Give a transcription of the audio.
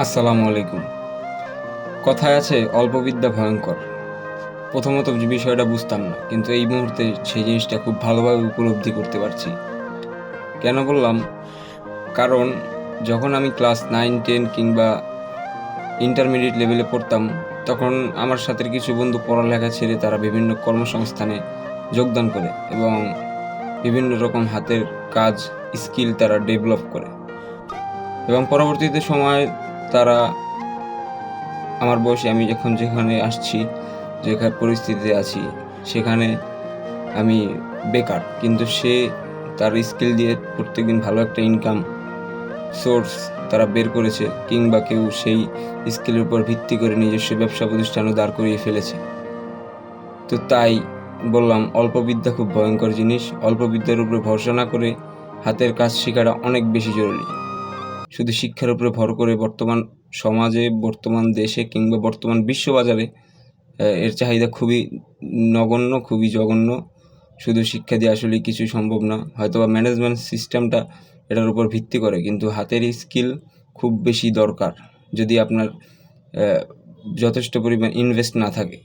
আসসালামু আলাইকুম। কথায় আছে অল্প বিদ্যা ভয়ঙ্কর। প্রথমত যে বিষয়টা বুঝতাম না, কিন্তু এই মুহূর্তে সেই জিনিসটা খুব ভালোভাবে উপলব্ধি করতে পারছি। কেন বললাম? কারণ যখন আমি ক্লাস 9, 10 কিংবা ইন্টারমিডিয়েট লেভেলে পড়তাম, তখন আমার সাথের কিছু বন্ধু পড়ালেখা ছেড়ে তারা বিভিন্ন কর্মসংস্থানে যোগদান করে এবং বিভিন্ন রকম হাতের কাজ, স্কিল তারা ডেভেলপ করে এবং পরবর্তীতে সময়ে তারা আমার বয়সে আমি এখন যেখানে আসছি, পরিস্থিতিতে আছি, সেখানে আমি বেকার। কিন্তু সে তার স্কিল দিয়ে প্রত্যেকদিন ভালো একটা ইনকাম সোর্স তারা বের করেছে, কিংবা কেউ সেই স্কিলের উপর ভিত্তি করে নিজস্ব ব্যবসা প্রতিষ্ঠানও দাঁড় করিয়ে ফেলেছে। তো তাই বললাম, অল্প বিদ্যা খুব ভয়ঙ্কর জিনিস। অল্প বিদ্যার উপরে ভরসা না করে হাতের কাজ শেখাটা অনেক বেশি জরুরি। শুধু শিক্ষার উপরে ভর করে বর্তমান সমাজে, বর্তমান দেশে কিংবা বর্তমান বিশ্ববাজারে এর চাহিদা খুবই নগণ্য, খুবই জঘন্য। শুধু শিক্ষা দিয়ে আসলে কিছুই সম্ভব না। হয়তোবা ম্যানেজমেন্ট সিস্টেমটা এটার উপর ভিত্তি করে, কিন্তু হাতের স্কিল খুব বেশি দরকার যদি আপনার যথেষ্ট পরিমাণ ইনভেস্ট না থাকে।